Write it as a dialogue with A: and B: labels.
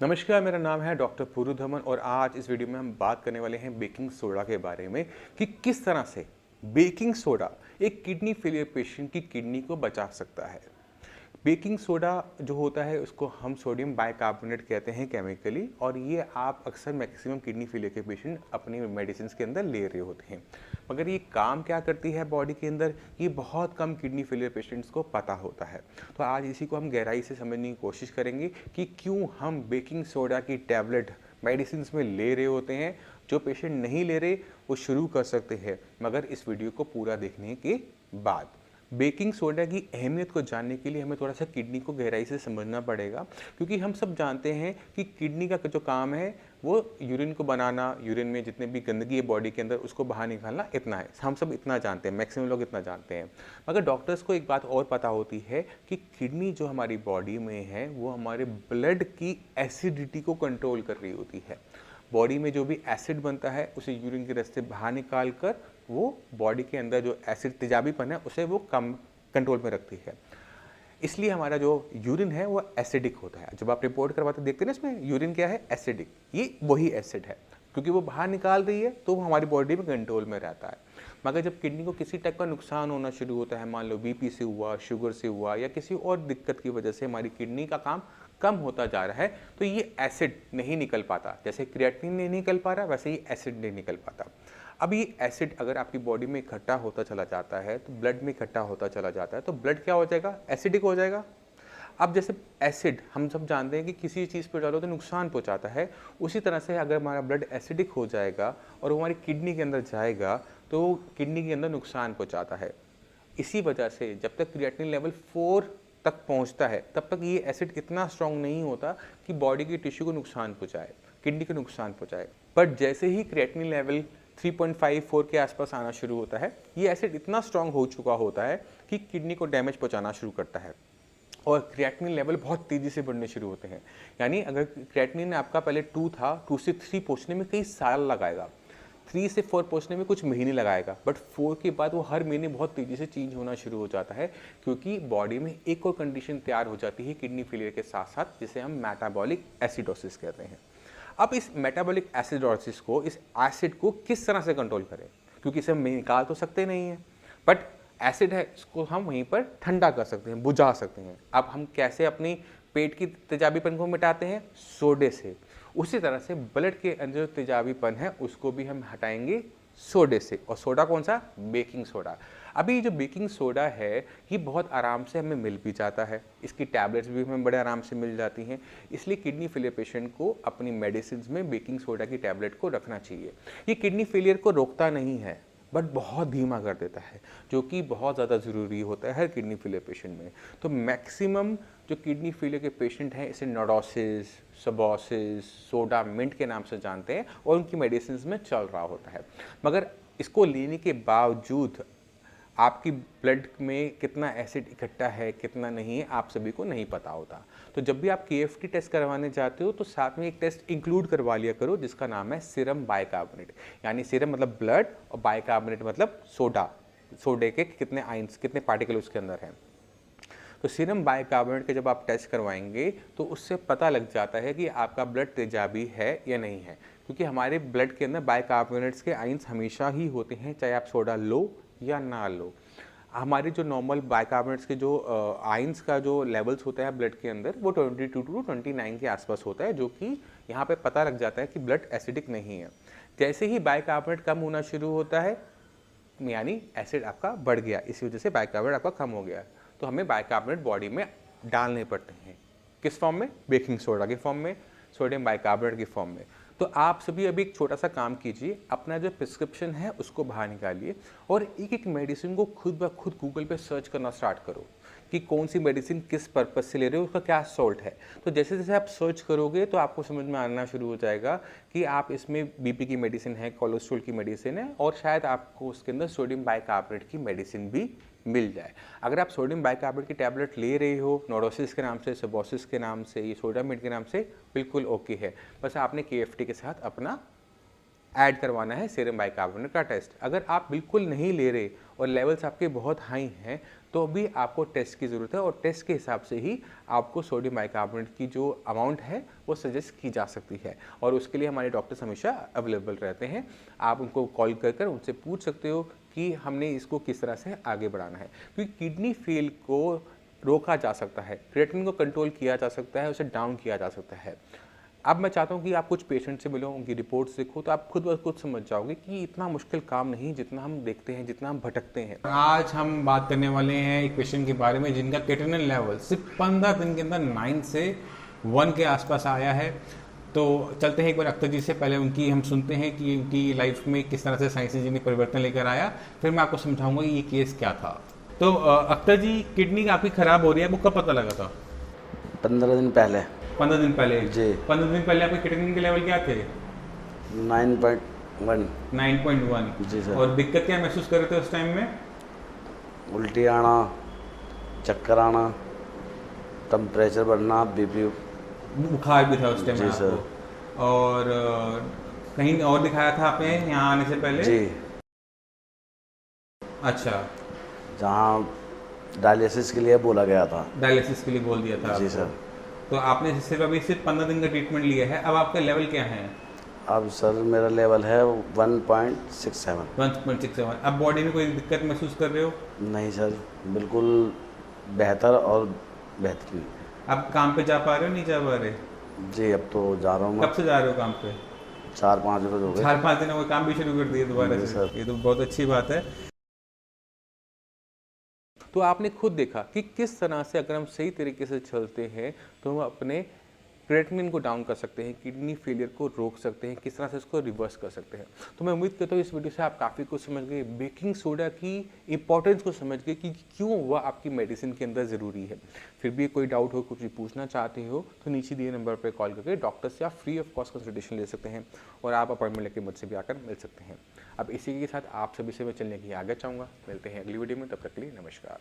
A: नमस्कार, मेरा नाम है डॉक्टर पूरू धमन और आज इस वीडियो में हम बात करने वाले हैं बेकिंग सोडा के बारे में कि किस तरह से बेकिंग सोडा एक किडनी फेलियर पेशेंट की किडनी को बचा सकता है। बेकिंग सोडा जो होता है उसको हम सोडियम बाइकार्बोनेट कहते हैं केमिकली, और ये आप अक्सर मैक्सिमम किडनी फेलियर के पेशेंट अपनी मेडिसिन के अंदर ले रहे होते हैं। मगर ये काम क्या करती है बॉडी के अंदर, ये बहुत कम किडनी फेलियर पेशेंट्स को पता होता है। तो आज इसी को हम गहराई से समझने की कोशिश करेंगे कि क्यों हम बेकिंग सोडा की टैबलेट मेडिसिन में ले रहे होते हैं। जो पेशेंट नहीं ले रहे वो शुरू कर सकते हैं, मगर इस वीडियो को पूरा देखने के बाद। बेकिंग सोडा की अहमियत को जानने के लिए हमें थोड़ा सा किडनी को गहराई से समझना पड़ेगा, क्योंकि हम सब जानते हैं कि किडनी का जो काम है वो यूरिन को बनाना, यूरिन में जितने भी गंदगी है बॉडी के अंदर उसको बाहर निकालना, इतना है। हम सब इतना जानते हैं, मैक्सिमम लोग इतना जानते हैं। मगर डॉक्टर्स को एक बात और पता होती है कि किडनी जो हमारी बॉडी में है वो हमारे ब्लड की एसिडिटी को कंट्रोल कर रही होती है। बॉडी में जो भी एसिड बनता है उसे यूरिन के रास्ते बाहर निकाल कर वो बॉडी के अंदर जो एसिड तेजाबीपन है उसे वो कम कंट्रोल में रखती है। इसलिए हमारा जो यूरिन है वो एसिडिक होता है। जब आप रिपोर्ट करवाते देखते हैं ना, इसमें यूरिन क्या है, एसिडिक, ये वही एसिड है, क्योंकि वो बाहर निकाल रही है तो वो हमारी बॉडी में कंट्रोल में रहता है। मगर जब किडनी को किसी टाइप का नुकसान होना शुरू होता है, मान लो बीपी से हुआ, शुगर से हुआ, या किसी और दिक्कत की वजह से हमारी किडनी का काम कम होता जा रहा है, तो ये एसिड नहीं निकल पाता। जैसे क्रिएटिनिन नहीं निकल पा रहा, वैसे ही एसिड नहीं निकल पाता। अब ये एसिड अगर आपकी बॉडी में इकट्ठा होता चला जाता है तो ब्लड में इकट्ठा होता चला जाता है, तो ब्लड क्या हो जाएगा, एसिडिक हो जाएगा। अब जैसे एसिड हम सब जानते हैं कि किसी चीज़ पर डालो तो नुकसान पहुंचाता है, उसी तरह से अगर हमारा ब्लड एसिडिक हो जाएगा और वो हमारी किडनी के अंदर जाएगा तो किडनी के अंदर नुकसान पहुंचाता है। इसी वजह से जब तक क्रिएटिनिन लेवल 4 तक पहुंचता है तब तक ये एसिड इतना स्ट्रांग नहीं होता कि बॉडी की टिश्यू को नुकसान पहुंचाए, किडनी को नुकसान पहुंचाए। बट जैसे ही क्रिएटिनिन लेवल 3.54 के आसपास आना शुरू होता है, ये एसिड इतना स्ट्रांग हो चुका होता है कि किडनी को डैमेज पहुंचाना शुरू करता है और क्रिएटिनिन लेवल बहुत तेज़ी से बढ़ने शुरू होते हैं। यानी अगर क्रिएटिनिन आपका पहले 2 था, 2 से 3 पहुंचने में कई साल लगाएगा, 3 से 4 पहुंचने में कुछ महीने लगाएगा, बट 4 के बाद वो हर महीने बहुत तेज़ी से चेंज होना शुरू हो जाता है, क्योंकि बॉडी में एक और कंडीशन तैयार हो जाती है किडनी फेलियर के साथ साथ, जिसे हम मेटाबॉलिक एसिडोसिस कहते हैं। अब इस मेटाबॉलिक एसिडोसिस को, इस एसिड को किस तरह से कंट्रोल करें, क्योंकि इसे हम निकाल तो सकते नहीं हैं, बट एसिड है इसको हम वहीं पर ठंडा कर सकते हैं, बुझा सकते हैं। अब हम कैसे अपनी पेट की तेजाबीपन को मिटाते हैं, सोडे से। उसी तरह से ब्लड के अंदर जो तेजाबीपन है उसको भी हम हटाएंगे सोडे से। और सोडा कौन सा, बेकिंग सोडा। अभी जो बेकिंग सोडा है ये बहुत आराम से हमें मिल भी जाता है, इसकी टैबलेट्स भी हमें बड़े आराम से मिल जाती हैं। इसलिए किडनी फेलियर पेशेंट को अपनी मेडिसिन में बेकिंग सोडा की टैबलेट को रखना चाहिए। ये किडनी फेलियर को रोकता नहीं है, बट बहुत धीमा कर देता है, जो कि बहुत ज़्यादा ज़रूरी होता है हर किडनी फेलियर पेशेंट में। तो मैक्सिमम जो किडनी फेलियर के पेशेंट हैं इसे नोडोसिस, सबोसिस, सोडा मिंट के नाम से जानते हैं और उनकी मेडिसिन में चल रहा होता है। मगर इसको लेने के बावजूद आपकी ब्लड में कितना एसिड इकट्ठा है कितना नहीं है आप सभी को नहीं पता होता। तो जब भी आप KFT टेस्ट करवाने जाते हो तो साथ में एक टेस्ट इंक्लूड करवा लिया करो जिसका नाम है सीरम बाइकार्बोनेट। यानी सीरम मतलब ब्लड और बाइकार्बोनेट मतलब सोडा, सोडे के कितने आयंस, कितने पार्टिकल उसके अंदर हैं। तो सीरम बाइकार्बोनेट के जब आप टेस्ट करवाएंगे तो उससे पता लग जाता है कि आपका ब्लड तेजाबी है या नहीं है, क्योंकि हमारे ब्लड के अंदर बाइकार्बोनेट्स के आयंस हमेशा ही होते हैं, चाहे आप सोडा लो या ना लो। हमारे जो नॉर्मल बाइकार्बोनेट्स के जो आयंस का जो लेवल्स होता है ब्लड के अंदर वो 22 टू 29 के आसपास होता है, जो कि यहाँ पे पता लग जाता है कि ब्लड एसिडिक नहीं है। जैसे ही बाइकार्बोनेट कम होना शुरू होता है यानी एसिड आपका बढ़ गया, इसी वजह से बाइकार्बोनेट आपका कम हो गया, तो हमें बाइकार्बोनेट बॉडी में डालने पड़ते हैं। किस फॉर्म में, बेकिंग सोडा के फॉर्म में, सोडियम बाइकार्बोनेट की फॉर्म में। तो आप सभी अभी एक छोटा सा काम कीजिए, अपना जो प्रिस्क्रिप्शन है उसको बाहर निकालिए और एक एक मेडिसिन को खुद ब खुद गूगल पे सर्च करना स्टार्ट करो कि कौन सी मेडिसिन किस पर्पस से ले रहे हो, उसका क्या सॉल्ट है। तो जैसे जैसे आप सर्च करोगे तो आपको समझ में आना शुरू हो जाएगा कि आप इसमें बीपी की मेडिसिन है, कोलेस्ट्रॉल की मेडिसिन है और शायद आपको उसके अंदर सोडियम बाइकार्बोनेट की मेडिसिन भी मिल जाए। अगर आप सोडियम बाइकार्बोनेट की टैबलेट ले रहे हो नोडोसिस के नाम से, सबोसिस के नाम से, ये सोडामिड के नाम से, बिल्कुल ओके है। बस आपने KFT के साथ अपना ऐड करवाना है सीरम बाइकार्बोनेट का टेस्ट। अगर आप बिल्कुल नहीं ले रहे और लेवल्स आपके बहुत हाई हैं तो भी आपको टेस्ट की ज़रूरत है, और टेस्ट के हिसाब से ही आपको सोडियम बाइकार्बोनेट की जो अमाउंट है वो सजेस्ट की जा सकती है। और उसके लिए हमारे डॉक्टर्स हमेशा अवेलेबल रहते हैं। आप उनको कॉल कर उनसे पूछ सकते हो कि हमने इसको किस तरह से आगे बढ़ाना है, क्योंकि किडनी फेल को रोका जा सकता है, क्रिएटिनिन को कंट्रोल किया जा सकता है, उसे डाउन किया जा सकता है। अब मैं चाहता हूँ कि आप कुछ पेशेंट से मिलो, उनकी रिपोर्ट्स देखो, तो आप खुद ब खुद समझ जाओगे कि इतना मुश्किल काम नहीं जितना हम देखते हैं, जितना हम भटकते हैं। आज हम बात करने वाले हैं एक पेशेंट के बारे में जिनका क्रिएटिनिन लेवल सिर्फ 15 दिन के अंदर 9 से 1 के आसपास आया है। तो चलते हैं एक बार अख्तर जी से, पहले उनकी हम सुनते हैं कि उनकी लाइफ में किस तरह से साइंस ने परिवर्तन लेकर आया, फिर मैं आपको समझाऊंगा ये केस क्या था। तो अख्तर जी, किडनी आपकी खराब हो रही है, आपको कब पता लगा था?
B: 15 दिन पहले।
A: 15 दिन पहले
B: जी।
A: 15 दिन पहले आपके क्रिएटिनिन के लेवल क्या थे?
B: 9.1।
A: 9.1।
B: जी सर।
A: और दिक्कत क्या महसूस कर रहे थे उस टाइम में?
B: उल्टी आना, चक्कर आना, टेम्परेचर बढ़ना, बीपी।
A: बुखार भी था उस टाइम में
B: जी सर।
A: आपको? और कहीं और दिखाया था आपने यहाँ आने से पहले?
B: जी।
A: अच्छा,
B: जहाँ डायलिसिस के लिए बोला गया था।
A: डायलिसिस के लिए बोल दिया था
B: जी
A: आपको।
B: सर।
A: तो आपने सिर्फ 15 दिन का ट्रीटमेंट लिया है। अब आपका लेवल क्या है?
B: अब सर मेरा लेवल है 1.67।
A: 1.67। अब बॉडी में कोई दिक्कत महसूस कर रहे हो?
B: नहीं सर, बिल्कुल बेहतर और बेहतरीन।
A: अब काम पे जा पा रहे हो, नहीं जा पा रहे?
B: जी, अब तो जा रहा हूँ मैं।
A: कब से जा रहे हो काम पे?
B: 4-5 रोज हो गए।
A: 4-5 दिन हो गए, काम भी शुरू कर दिए दोबारा
B: जी
A: से।
B: सर।
A: ये तो बहुत अच्छी बात है। तो आपने खुद देखा कि किस तरह से अगर हम सही तरीके से चलते हैं तो हम अपने क्रिएटिनिन को डाउन कर सकते हैं, किडनी फेलियर को रोक सकते हैं, किस तरह से इसको रिवर्स कर सकते हैं। तो मैं उम्मीद करता हूँ इस वीडियो से आप काफ़ी कुछ समझ गए, बेकिंग सोडा की इंपॉर्टेंस को समझ गए कि क्यों वह आपकी मेडिसिन के अंदर ज़रूरी है। फिर भी कोई डाउट हो, कुछ भी पूछना चाहते हो तो नीचे दिए नंबर पर कॉल करके डॉक्टर से आप फ्री ऑफ कॉस्ट कंसल्टेशन ले सकते हैं, और आप अपॉइंटमेंट लेकर मुझसे भी आकर मिल सकते हैं। अब इसी के साथ आप सभी से मैं चलने की आगे चाहूँगा। मिलते हैं अगली वीडियो में, तब तक के लिए नमस्कार।